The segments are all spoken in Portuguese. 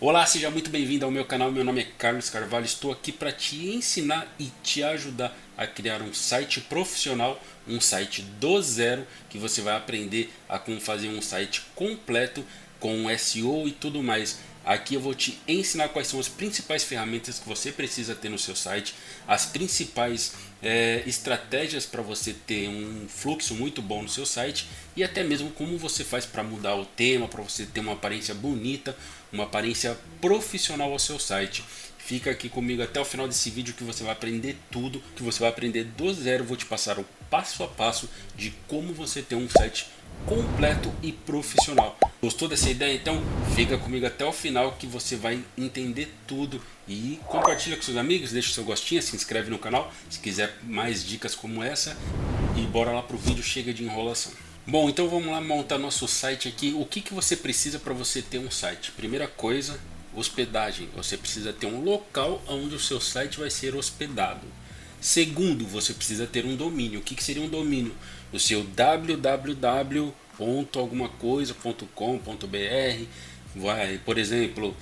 Olá, seja muito bem-vindo ao meu canal. Meu nome é Carlos Carvalho. Estou aqui para te ensinar e te ajudar a criar um site profissional, um site do zero, que você vai aprender a como fazer um site completo com SEO e tudo mais. Aqui eu vou te ensinar quais são as principais ferramentas que você precisa ter no seu site, as principais estratégias para você ter um fluxo muito bom no seu site e até mesmo como você faz para mudar o tema, para você ter uma aparência bonita, uma aparência profissional ao seu site. Fica aqui comigo até o final desse vídeo que você vai aprender tudo, que você vai aprender do zero. Vou te passar o passo a passo de como você ter um site completo e profissional. Gostou dessa ideia? Então fica comigo até o final que você vai entender tudo. E compartilha com seus amigos, deixa o seu gostinho, se inscreve no canal se quiser mais dicas como essa. E bora lá pro vídeo, chega de enrolação. Bom, então vamos lá montar nosso site aqui. O que você precisa para você ter um site? Primeira coisa, hospedagem. Você precisa ter um local onde o seu site vai ser hospedado. Segundo, você precisa ter um domínio. O que seria um domínio? O seu www.algumacoisa.com.br, vai, por exemplo,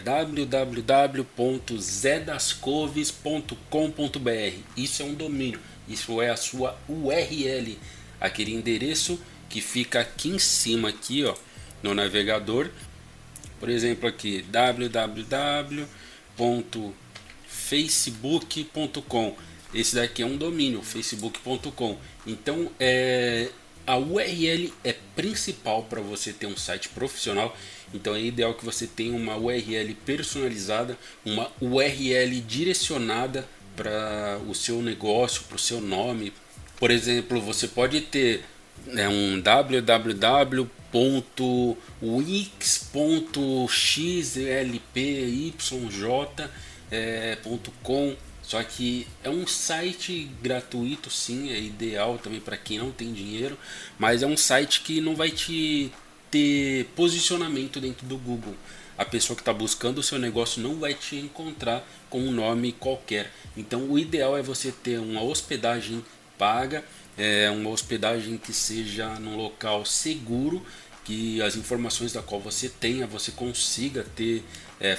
www.zedascoves.com.br. Isso é um domínio. Isso é a sua URL, aquele endereço que fica aqui em cima aqui, ó, no navegador. Por exemplo, aqui www.facebook.com. Esse daqui é um domínio, facebook.com. Então, a URL é principal para você ter um site profissional. Então é ideal que você tenha uma URL personalizada, uma URL direcionada para o seu negócio, para o seu nome. Por exemplo, você pode ter um www.wix.xlpyj.com. Só que é um site gratuito, sim, é ideal também para quem não tem dinheiro, mas é um site que não vai te ter posicionamento dentro do Google. A pessoa que está buscando o seu negócio não vai te encontrar com um nome qualquer. Então o ideal é você ter uma hospedagem paga, uma hospedagem que seja num local seguro, que as informações da qual você tenha, você consiga ter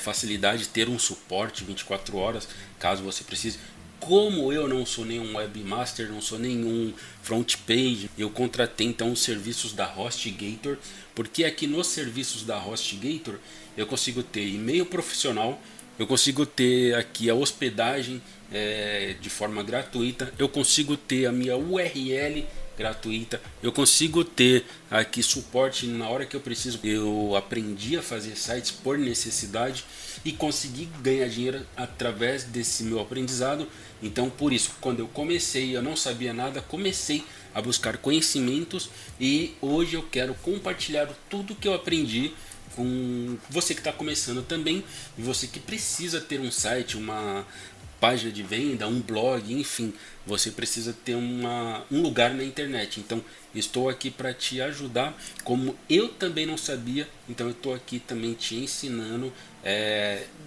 facilidade, ter um suporte 24 horas, caso você precise. Como eu não sou nenhum webmaster, não sou nenhum front page, eu contratei então os serviços da HostGator, porque aqui nos serviços da HostGator eu consigo ter e-mail profissional, eu consigo ter aqui a hospedagem de forma gratuita, eu consigo ter a minha URL gratuita, eu consigo ter aqui suporte na hora que eu preciso. Eu aprendi a fazer sites por necessidade e consegui ganhar dinheiro através desse meu aprendizado. Então por isso, quando eu comecei, eu não sabia nada, comecei a buscar conhecimentos e hoje eu quero compartilhar tudo que eu aprendi com você que está começando também, e você que precisa ter um site, uma página de venda, um blog, enfim, você precisa ter um lugar na internet. Então estou aqui para te ajudar, como eu também não sabia, então eu estou aqui também te ensinando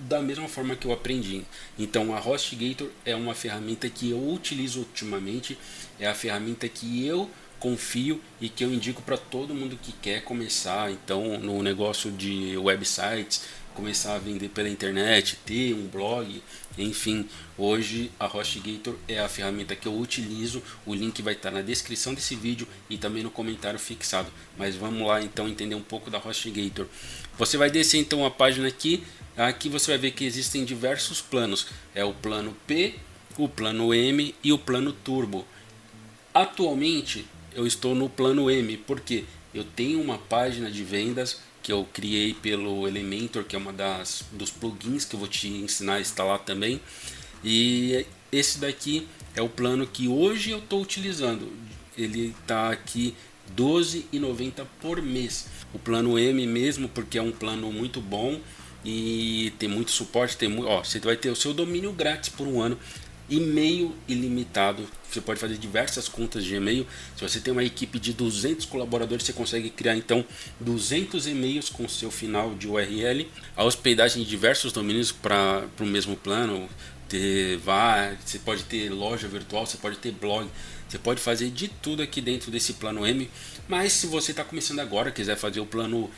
da mesma forma que eu aprendi. Então a HostGator é uma ferramenta que eu utilizo ultimamente, é a ferramenta que eu confio e que eu indico para todo mundo que quer começar então no negócio de websites, começar a vender pela internet, ter um blog, enfim. Hoje a HostGator é a ferramenta que eu utilizo. O link vai estar na descrição desse vídeo e também no comentário fixado. Mas vamos lá então entender um pouco da HostGator. Você vai descer então a página aqui. Aqui você vai ver que existem diversos planos. É o plano P, o plano M e o plano Turbo. Atualmente eu estou no plano M, porque eu tenho uma página de vendas que eu criei pelo Elementor, que é uma dos plugins que eu vou te ensinar a instalar também. E esse daqui é o plano que hoje eu estou utilizando. Ele está aqui R$12,90 por mês. O plano M mesmo, porque é um plano muito bom e tem muito suporte. Você vai ter o seu domínio grátis por um ano. E-mail ilimitado, você pode fazer diversas contas de e-mail. Se você tem uma equipe de 200 colaboradores, você consegue criar então 200 e-mails com seu final de URL. A hospedagem de diversos domínios para o mesmo plano, ter VAR, você pode ter loja virtual, você pode ter blog, você pode fazer de tudo aqui dentro desse plano M. Mas se você está começando agora, quiser fazer o plano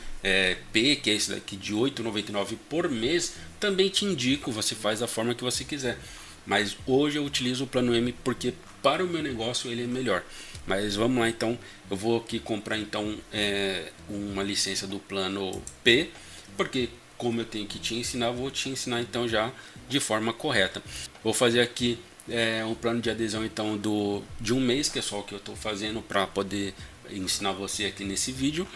P, que é esse daqui de R$ 8,99 por mês, também te indico, você faz da forma que você quiser. Mas hoje eu utilizo o plano M porque para o meu negócio ele é melhor. Mas vamos lá então, eu vou aqui comprar então uma licença do plano P, porque como eu tenho que te ensinar, vou te ensinar então já de forma correta. Vou fazer aqui um plano de adesão então de um mês, que é só o que eu estou fazendo para poder ensinar você aqui nesse vídeo.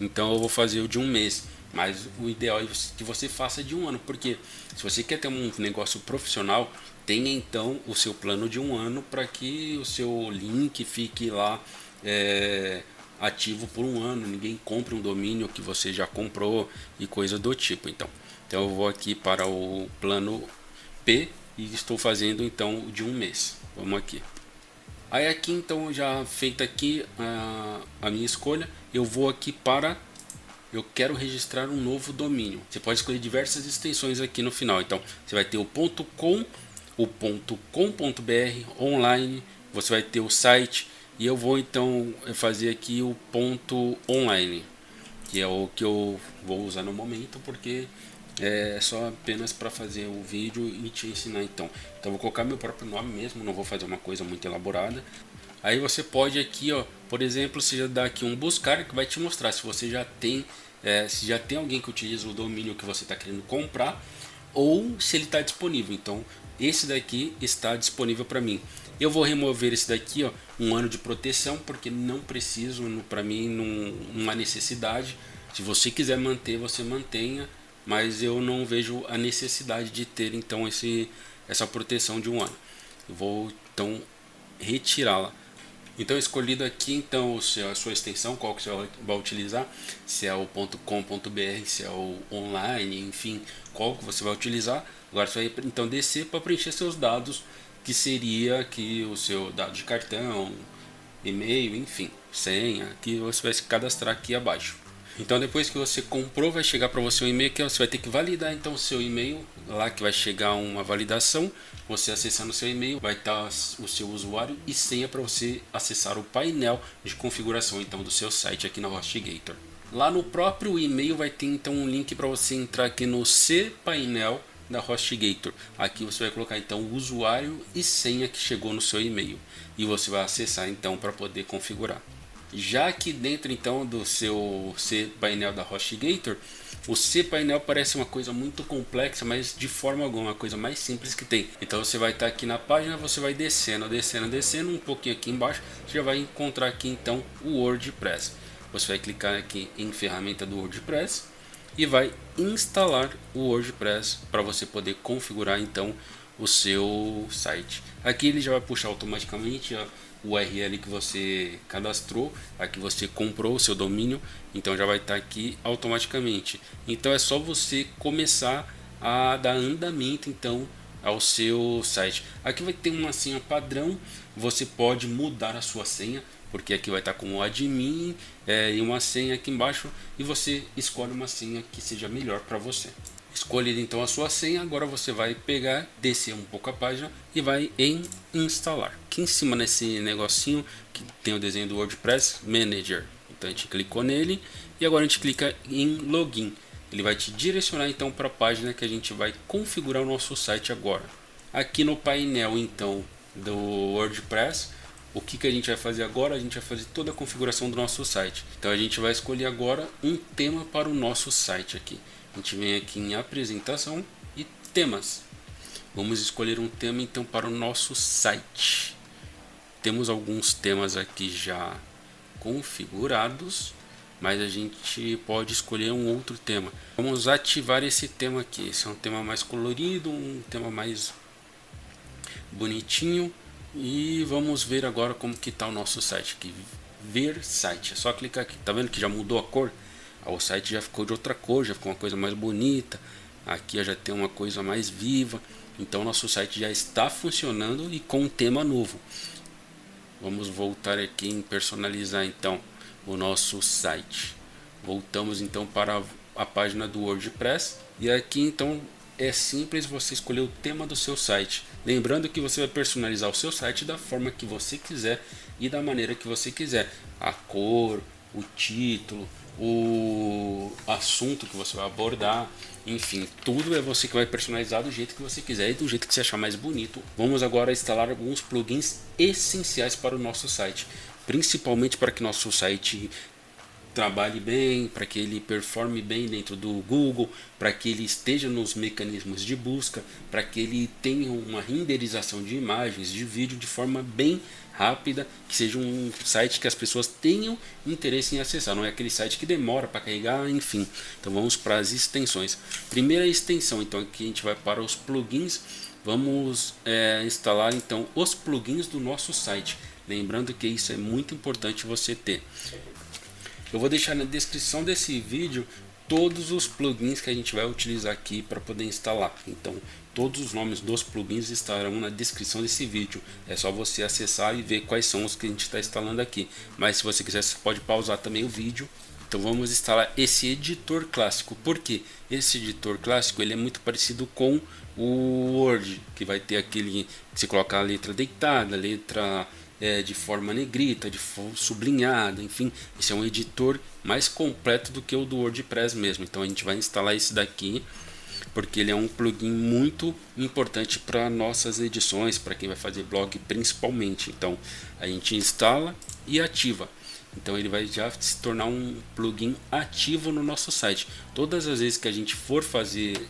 Então eu vou fazer o de um mês, mas o ideal é que você faça de um ano, porque se você quer ter um negócio profissional, tenha então o seu plano de um ano para que o seu link fique lá ativo por um ano, ninguém compre um domínio que você já comprou e coisa do tipo. Então eu vou aqui para o plano P e estou fazendo então de um mês. Vamos aqui. Aí aqui então já feita aqui a minha escolha, eu vou aqui para eu quero registrar um novo domínio. Você pode escolher diversas extensões aqui no final. Então você vai ter o .com, o .com.br online, você vai ter o site e eu vou então fazer aqui o .online, que é o que eu vou usar no momento porque é só apenas para fazer o vídeo e te ensinar então vou colocar meu próprio nome mesmo, não vou fazer uma coisa muito elaborada. Aí você pode aqui, ó, por exemplo, você já dá aqui um buscar que vai te mostrar se você já tem se já tem alguém que utiliza o domínio que você está querendo comprar ou se ele está disponível. Então esse daqui está disponível para mim. Eu vou remover esse daqui, ó, um ano de proteção, porque não preciso, para mim não há necessidade. Se você quiser manter, você mantenha, mas eu não vejo a necessidade de ter então essa proteção de um ano. Eu vou então retirá-la. Então escolhido aqui então a sua extensão, qual que você vai utilizar, se é o .com.br, se é o online, enfim, qual que você vai utilizar. Agora você vai então descer para preencher seus dados, que seria aqui o seu dado de cartão, e-mail, enfim, senha, que você vai se cadastrar aqui abaixo. Então depois que você comprou, vai chegar para você um e-mail que você vai ter que validar então o seu e-mail, lá que vai chegar uma validação. Você acessando o seu e-mail, vai estar o seu usuário e senha para você acessar o painel de configuração então do seu site aqui na HostGator. Lá no próprio e-mail vai ter então um link para você entrar aqui no cPainel da HostGator. Aqui você vai colocar então o usuário e senha que chegou no seu e-mail e você vai acessar então para poder configurar. Já aqui dentro então do seu cPainel da HostGator, o cPainel parece uma coisa muito complexa, mas de forma alguma, a coisa mais simples que tem. Então você vai estar aqui na página, você vai descendo, um pouquinho aqui embaixo, você já vai encontrar aqui então o WordPress. Você vai clicar aqui em ferramenta do WordPress e vai instalar o WordPress para você poder configurar então o seu site. Aqui ele já vai puxar automaticamente o URL que você cadastrou, a que você comprou o seu domínio, então já vai estar aqui automaticamente. Então é só você começar a dar andamento então ao seu site. Aqui vai ter uma senha padrão, você pode mudar a sua senha, porque aqui vai estar como admin e uma senha aqui embaixo, e você escolhe uma senha que seja melhor para você. Escolhida então a sua senha, agora você vai pegar, descer um pouco a página e vai em instalar. Aqui em cima nesse negocinho que tem o desenho do WordPress Manager, então a gente clicou nele e agora a gente clica em login. Ele vai te direcionar então para a página que a gente vai configurar o nosso site agora. Aqui no painel então do WordPress, o que a gente vai fazer agora? A gente vai fazer toda a configuração do nosso site. Então a gente vai escolher agora um tema para o nosso site aqui. A gente vem aqui em apresentação e temas. Vamos escolher um tema então para o nosso site. Temos alguns temas aqui já configurados, mas a gente pode escolher um outro tema. Vamos ativar esse tema aqui. Esse é um tema mais colorido, um tema mais bonitinho. E vamos ver agora como que está o nosso site aqui. Ver site, é só clicar aqui. Tá vendo que já mudou a cor? O site já ficou de outra cor, já ficou uma coisa mais bonita. Aqui já tem uma coisa mais viva. Então nosso site já está funcionando e com um tema novo. Vamos voltar aqui em personalizar então o nosso site. Voltamos então para a página do WordPress e aqui então é simples você escolher o tema do seu site. Lembrando que você vai personalizar o seu site da forma que você quiser e da maneira que você quiser. A cor, o título, o assunto que você vai abordar, enfim, tudo é você que vai personalizar do jeito que você quiser e do jeito que você achar mais bonito. Vamos agora instalar alguns plugins essenciais para o nosso site, principalmente para que nosso site trabalhe bem, para que ele performe bem dentro do Google, para que ele esteja nos mecanismos de busca, para que ele tenha uma renderização de imagens, de vídeo de forma bem rápida, que seja um site que as pessoas tenham interesse em acessar, não é aquele site que demora para carregar, enfim. Então vamos para as extensões. Primeira extensão, então aqui a gente vai para os plugins. Vamos instalar então os plugins do nosso site. Lembrando que isso é muito importante você ter. Eu vou deixar na descrição desse vídeo todos os plugins que a gente vai utilizar aqui para poder instalar. Então, todos os nomes dos plugins estarão na descrição desse vídeo. É só você acessar e ver quais são os que a gente está instalando aqui. Mas se você quiser, você pode pausar também o vídeo. Então vamos instalar esse editor clássico. Por quê? Esse editor clássico ele é muito parecido com o Word, que vai ter aquele que você coloca a letra deitada, a letra de forma negrita, de forma sublinhada, enfim, esse é um editor mais completo do que o do WordPress mesmo. Então a gente vai instalar esse daqui porque ele é um plugin muito importante para nossas edições, para quem vai fazer blog principalmente. Então a gente instala e ativa. Então ele vai já se tornar um plugin ativo no nosso site. Todas as vezes que a gente for fazer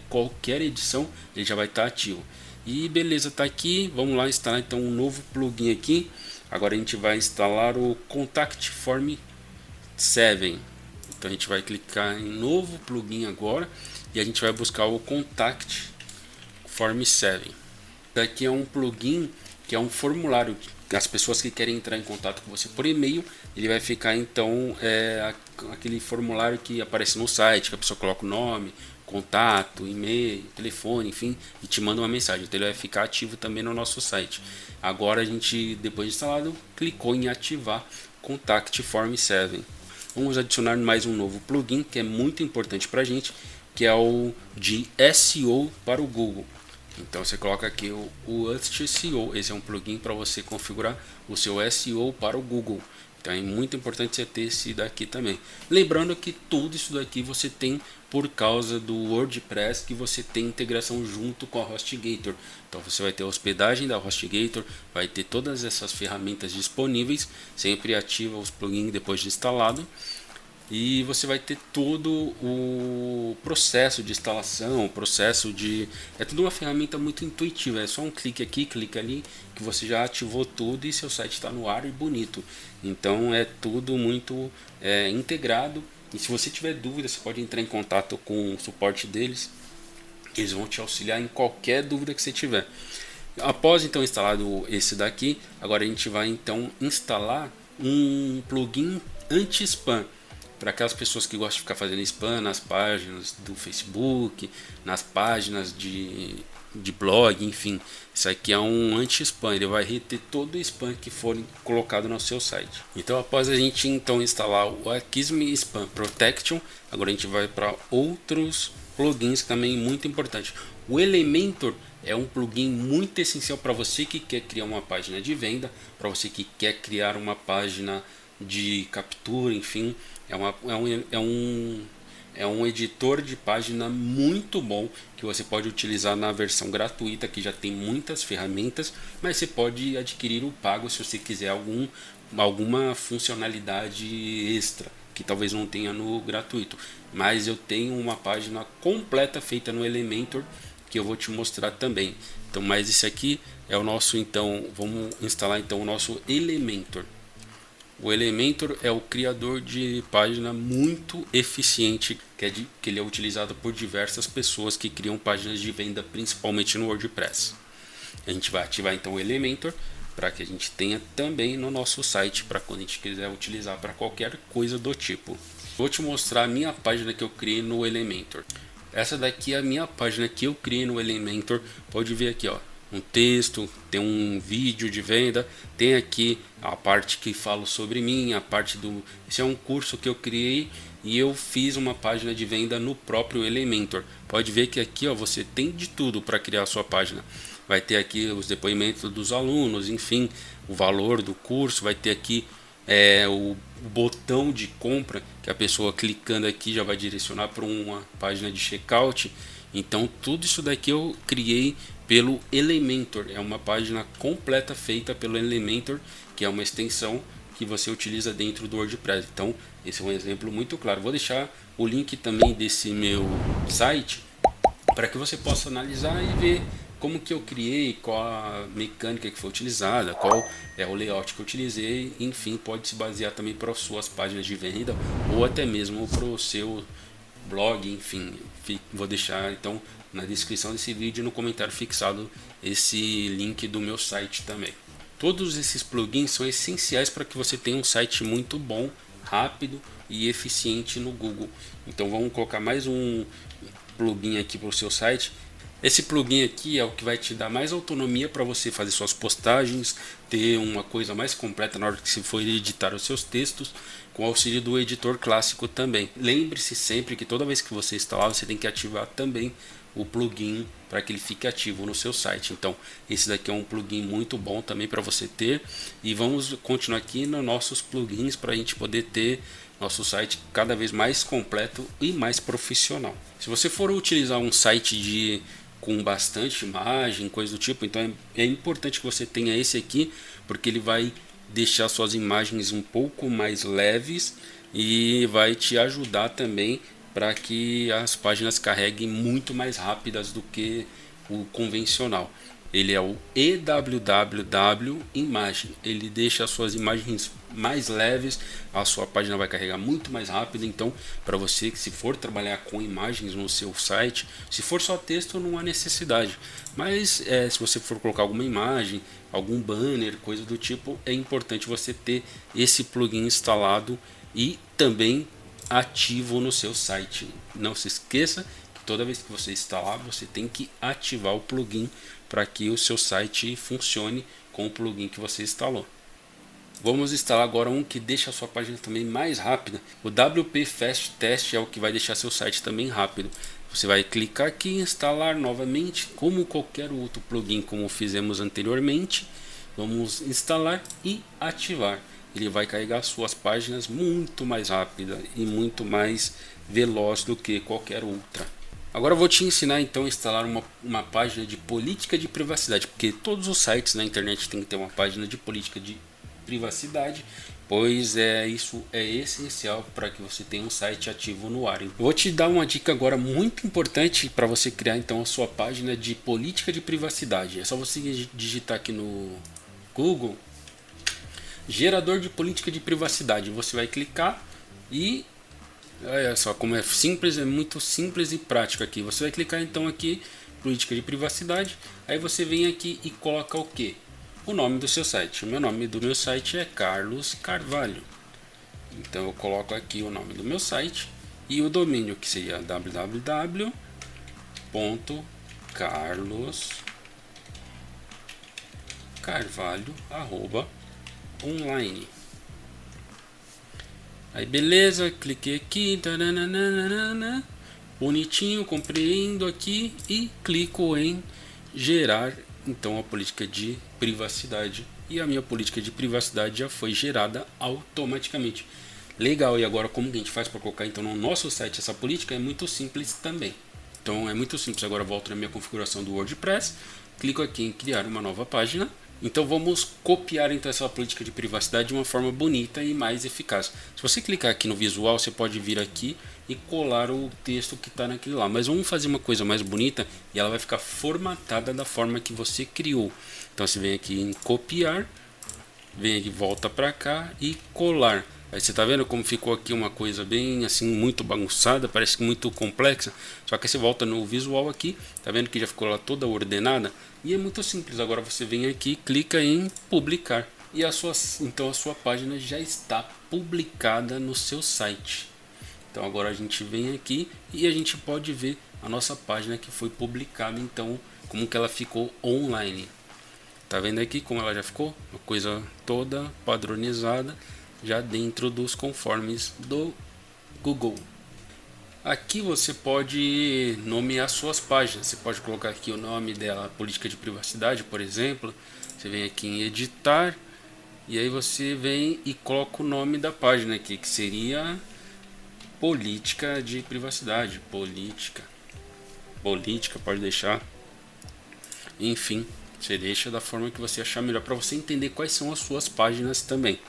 qualquer edição, ele já vai estar ativo. E beleza, tá aqui. Vamos lá instalar então um novo plugin aqui. Agora a gente vai instalar o Contact Form 7. Então a gente vai clicar em novo plugin agora e a gente vai buscar o Contact Form 7. Daqui é um plugin que é um formulário. As pessoas que querem entrar em contato com você por e-mail, ele vai ficar então aquele formulário que aparece no site, que a pessoa coloca o nome, contato, e-mail, telefone, enfim, e te manda uma mensagem. Então ele vai ficar ativo também no nosso site. Agora a gente, depois de instalado, clicou em ativar Contact Form 7. Vamos adicionar mais um novo plugin que é muito importante para a gente, que é o de SEO para o Google. Então você coloca aqui o Just SEO. Esse é um plugin para você configurar o seu SEO para o Google. Então é muito importante você ter esse daqui também. Lembrando que tudo isso daqui você tem por causa do WordPress, que você tem integração junto com a HostGator. Então você vai ter a hospedagem da HostGator, vai ter todas essas ferramentas disponíveis, sempre ativa os plugins depois de instalado. E você vai ter todo o processo de instalação, o processo de... É tudo uma ferramenta muito intuitiva, é só um clique aqui, clique ali, que você já ativou tudo e seu site está no ar e bonito. Então é tudo muito integrado. E se você tiver dúvida, você pode entrar em contato com o suporte deles. Eles vão te auxiliar em qualquer dúvida que você tiver. Após então instalado esse daqui, agora a gente vai então instalar um plugin anti-spam. Para aquelas pessoas que gostam de ficar fazendo spam nas páginas do Facebook, nas páginas de blog, enfim. Isso aqui é um anti-spam, ele vai reter todo o spam que for colocado no seu site. Então após a gente então instalar o Akism Spam Protection, agora a gente vai para outros plugins também muito importante. O Elementor é um plugin muito essencial para você que quer criar uma página de venda, para você que quer criar uma página de captura, enfim. É um editor de página muito bom que você pode utilizar na versão gratuita, que já tem muitas ferramentas, mas você pode adquirir o pago se você quiser alguma funcionalidade extra que talvez não tenha no gratuito. Mas eu tenho uma página completa feita no Elementor que eu vou te mostrar também. Então, mas esse aqui é o nosso, então vamos instalar então o nosso Elementor. O Elementor é o criador de página muito eficiente, que ele é utilizado por diversas pessoas que criam páginas de venda, principalmente no WordPress. A gente vai ativar então o Elementor para que a gente tenha também no nosso site, para quando a gente quiser utilizar para qualquer coisa do tipo. Vou te mostrar a minha página que eu criei no Elementor. Essa daqui é a minha página que eu criei no Elementor. Pode ver aqui, ó. Um texto, tem um vídeo de venda, tem aqui a parte que falo sobre mim, a parte do... Esse é um curso que eu criei e eu fiz uma página de venda no próprio Elementor. Pode ver que aqui, ó, você tem de tudo para criar a sua página. Vai ter aqui os depoimentos dos alunos, enfim, o valor do curso, vai ter aqui o botão de compra, que a pessoa clicando aqui já vai direcionar para uma página de checkout. Então tudo isso daqui eu criei pelo Elementor, é uma página completa feita pelo Elementor, que é uma extensão que você utiliza dentro do WordPress. Então esse é um exemplo muito claro. Vou deixar o link também desse meu site para que você possa analisar e ver como que eu criei, qual a mecânica que foi utilizada, qual é o layout que eu utilizei, enfim, pode se basear também para as suas páginas de venda ou até mesmo para o seu blog, enfim. Vou deixar então na descrição desse vídeo e no comentário fixado esse link do meu site também. Todos esses plugins são essenciais para que você tenha um site muito bom, rápido e eficiente no Google. Então vamos colocar mais um plugin aqui para o seu site. Esse plugin aqui é o que vai te dar mais autonomia para você fazer suas postagens, ter uma coisa mais completa na hora que você for editar os seus textos, com o auxílio do editor clássico também. Lembre-se sempre que toda vez que você instalar, você tem que ativar também o plugin para que ele fique ativo no seu site. Então esse daqui é um plugin muito bom também para você ter, e vamos continuar aqui nos nossos plugins para a gente poder ter nosso site cada vez mais completo e mais profissional. Se você for utilizar um site com bastante imagem, coisa do tipo, então é importante que você tenha esse aqui, porque ele vai deixar suas imagens um pouco mais leves e vai te ajudar também para que as páginas carreguem muito mais rápidas do que o convencional. Ele é o EWWW Imagem. Ele deixa as suas imagens mais leves, a sua página vai carregar muito mais rápido. Então, para você que se for trabalhar com imagens no seu site, se for só texto não há necessidade. Mas se você for colocar alguma imagem, algum banner, coisa do tipo, é importante você ter esse plugin instalado e também ativo no seu site. Não se esqueça que toda vez que você instalar, você tem que ativar o plugin para que o seu site funcione com o plugin que você instalou. Vamos instalar agora um que deixa a sua página também mais rápida. O WP Fast Test é o que vai deixar seu site também rápido. Você vai clicar aqui em instalar novamente, como qualquer outro plugin, como fizemos anteriormente. Vamos instalar e ativar. Ele vai carregar suas páginas muito mais rápida e muito mais veloz do que qualquer outra. Agora eu vou te ensinar então a instalar uma página de política de privacidade, porque todos os sites na internet têm que ter uma página de política de privacidade, pois isso é essencial para que você tenha um site ativo no ar. Eu vou te dar uma dica agora muito importante para você criar então a sua página de política de privacidade. É só você digitar aqui no Google gerador de política de privacidade. Você vai clicar e olha só como é simples, é muito simples e prático aqui. Você vai clicar então aqui política de privacidade, aí você vem aqui e coloca o que? O nome do seu site. O nome do meu site é Carlos Carvalho. Então eu coloco aqui o nome do meu site e o domínio, que seria www.carloscarvalho@online. Aí beleza, cliquei aqui, taranana, bonitinho, compreendo aqui e clico em gerar então a política de privacidade, e a minha política de privacidade já foi gerada automaticamente. Legal, e agora como que a gente faz para colocar então no nosso site essa política? É muito simples também. Então é muito simples. Agora eu volto na minha configuração do WordPress, clico aqui em criar uma nova página. Então vamos copiar então essa política de privacidade de uma forma bonita e mais eficaz. Se você clicar aqui no visual, você pode vir aqui e colar o texto que está naquele lá. Mas vamos fazer uma coisa mais bonita e ela vai ficar formatada da forma que você criou. Então você vem aqui em copiar, vem aqui, volta para cá e colar. Aí você está vendo como ficou aqui uma coisa bem assim, muito bagunçada, parece muito complexa. Só que você volta no visual aqui, tá vendo que já ficou lá toda ordenada? E é muito simples. Agora você vem aqui, clica em publicar e então a sua página já está publicada no seu site. Então agora a gente vem aqui e a gente pode ver a nossa página que foi publicada, então como que ela ficou online. Tá vendo aqui como ela já ficou? Uma coisa toda padronizada, já dentro dos conformes do Google. Aqui você pode nomear suas páginas. Você pode colocar aqui o nome dela, política de privacidade, por exemplo. Você vem aqui em editar e aí você vem e coloca o nome da página aqui, que seria política de privacidade. Política, pode deixar. Enfim, você deixa da forma que você achar melhor para você entender quais são as suas páginas também.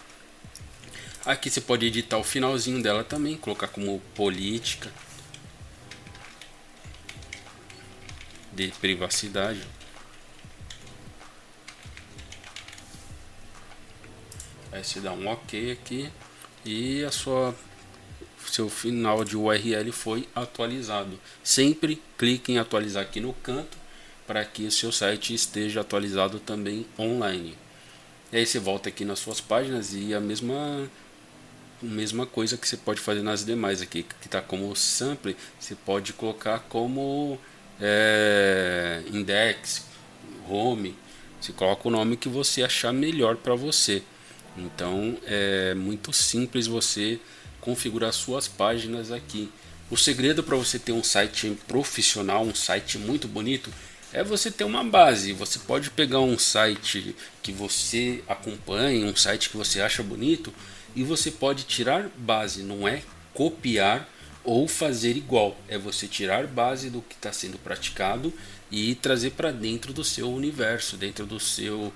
Aqui você pode editar o finalzinho dela também, colocar como política de privacidade. Aí você dá um OK aqui e seu final de URL foi atualizado. Sempre clique em atualizar aqui no canto para que o seu site esteja atualizado também online. E aí você volta aqui nas suas páginas e a mesma coisa que você pode fazer nas demais aqui, que está como sample, você pode colocar como index, home, você coloca o nome que você achar melhor para você. Então é muito simples você configurar suas páginas aqui. O segredo para você ter um site profissional, um site muito bonito, é você ter uma base. Você pode pegar um site que você acompanha, um site que você acha bonito, e você pode tirar base, não é copiar ou fazer igual, é você tirar base do que está sendo praticado e trazer para dentro do seu universo, dentro do seu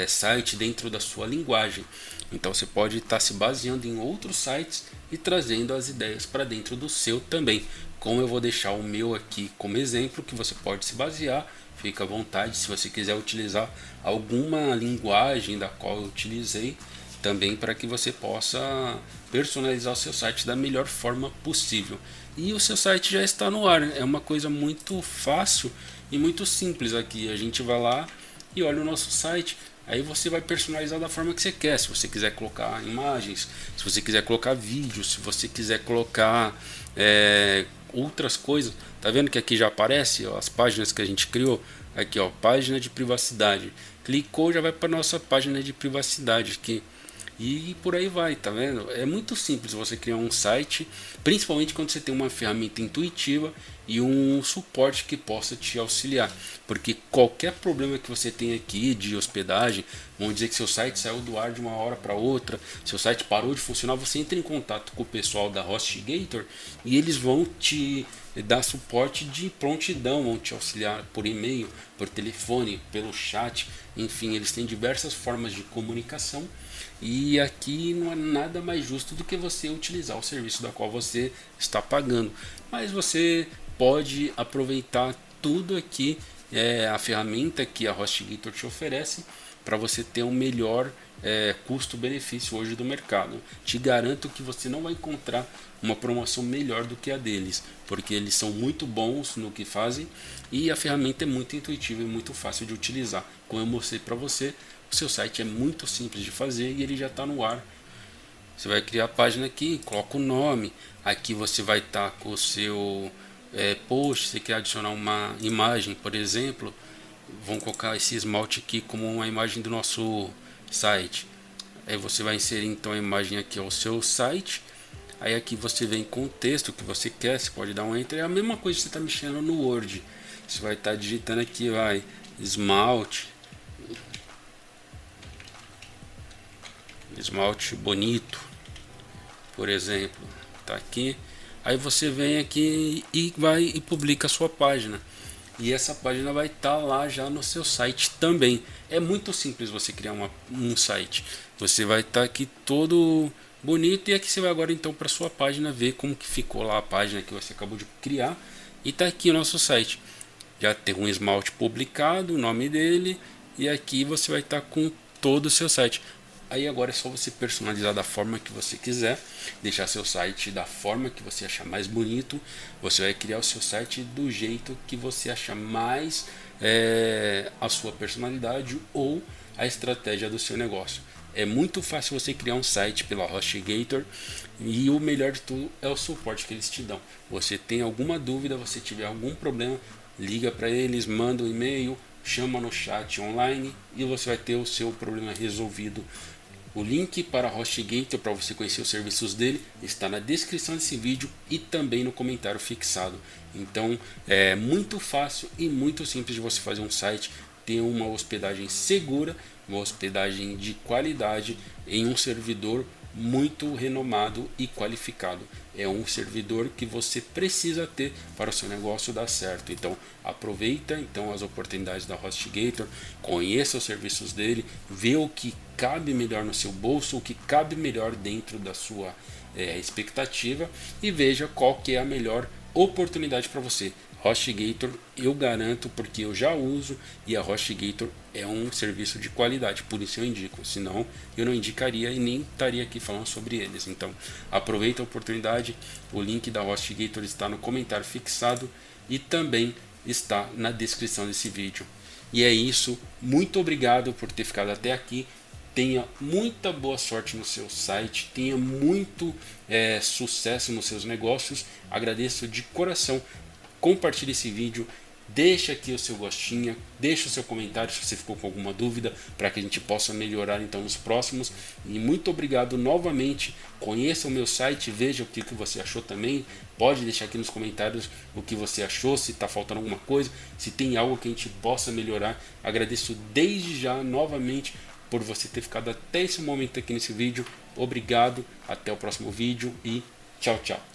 site, dentro da sua linguagem. Então você pode estar se baseando em outros sites e trazendo as ideias para dentro do seu também. Como eu vou deixar o meu aqui como exemplo, que você pode se basear, fica à vontade. Se você quiser utilizar alguma linguagem da qual eu utilizei, também para que você possa personalizar o seu site da melhor forma possível. E o seu site já está no ar, é uma coisa muito fácil e muito simples aqui. A gente vai lá e olha o nosso site, aí você vai personalizar da forma que você quer. Se você quiser colocar imagens, se você quiser colocar vídeos, se você quiser colocar outras coisas. Tá vendo que aqui já aparece ó, as páginas que a gente criou? Aqui ó, página de privacidade. Clicou, já vai para nossa página de privacidade aqui. E por aí vai, tá vendo? É muito simples você criar um site, principalmente quando você tem uma ferramenta intuitiva e um suporte que possa te auxiliar. Porque qualquer problema que você tem aqui de hospedagem, vamos dizer que seu site saiu do ar de uma hora para outra, seu site parou de funcionar, você entra em contato com o pessoal da HostGator e eles vão te dar suporte de prontidão, vão te auxiliar por e-mail, por telefone, pelo chat, enfim, eles têm diversas formas de comunicação. E aqui não é nada mais justo do que você utilizar o serviço da qual você está pagando. Mas você pode aproveitar tudo aqui, a ferramenta que a HostGator te oferece para você ter um melhor custo-benefício hoje do mercado. Te garanto que você não vai encontrar uma promoção melhor do que a deles, porque eles são muito bons no que fazem e a ferramenta é muito intuitiva e muito fácil de utilizar. Como eu mostrei para você, o seu site é muito simples de fazer e ele já está no ar. Você vai criar a página aqui, coloca o nome, aqui você vai estar com o seu post. Se quer adicionar uma imagem, por exemplo, vamos colocar esse esmalte aqui como uma imagem do nosso site. Aí você vai inserir então a imagem aqui ao seu site. Aí aqui você vem com o texto que você quer, você pode dar um enter. É a mesma coisa que você está mexendo no Word. Você vai estar digitando aqui, esmalte bonito, por exemplo, tá aqui. Aí você vem aqui e vai e publica a sua página. E essa página vai estar lá já no seu site também. É muito simples você criar um site. Você vai estar aqui todo bonito e aqui você vai agora então para sua página ver como que ficou lá a página que você acabou de criar. E tá aqui o nosso site. Já tem um esmalte publicado, o nome dele, e aqui você vai estar com todo o seu site. Aí agora é só você personalizar da forma que você quiser, deixar seu site da forma que você achar mais bonito. Você vai criar o seu site do jeito que você achar mais a sua personalidade ou a estratégia do seu negócio. É muito fácil você criar um site pela HostGator e o melhor de tudo é o suporte que eles te dão. Você tem alguma dúvida, você tiver algum problema, liga para eles, manda um e-mail, chama no chat online e você vai ter o seu problema resolvido O link para a HostGator para você conhecer os serviços dele está na descrição desse vídeo e também no comentário fixado. Então é muito fácil e muito simples de você fazer um site, ter uma hospedagem segura, uma hospedagem de qualidade em um servidor muito renomado e qualificado. É um servidor que você precisa ter para o seu negócio dar certo. Então aproveita então as oportunidades da HostGator, conheça os serviços dele, vê o que cabe melhor no seu bolso, o que cabe melhor dentro da sua expectativa e veja qual que é a melhor oportunidade para você. HostGator eu garanto porque eu já uso e a HostGator é um serviço de qualidade, por isso eu indico, senão eu não indicaria e nem estaria aqui falando sobre eles. Então aproveita a oportunidade, o link da HostGator está no comentário fixado e também está na descrição desse vídeo. E é isso, muito obrigado por ter ficado até aqui. Tenha muita boa sorte no seu site, tenha muito sucesso nos seus negócios. Agradeço de coração. Compartilhe esse vídeo, deixa aqui o seu gostinho, deixa o seu comentário se você ficou com alguma dúvida, para que a gente possa melhorar então nos próximos. E muito obrigado novamente. Conheça o meu site, veja o que você achou também. Pode deixar aqui nos comentários o que você achou, se está faltando alguma coisa, se tem algo que a gente possa melhorar. Agradeço desde já novamente por você ter ficado até esse momento aqui nesse vídeo. Obrigado, até o próximo vídeo e tchau, tchau.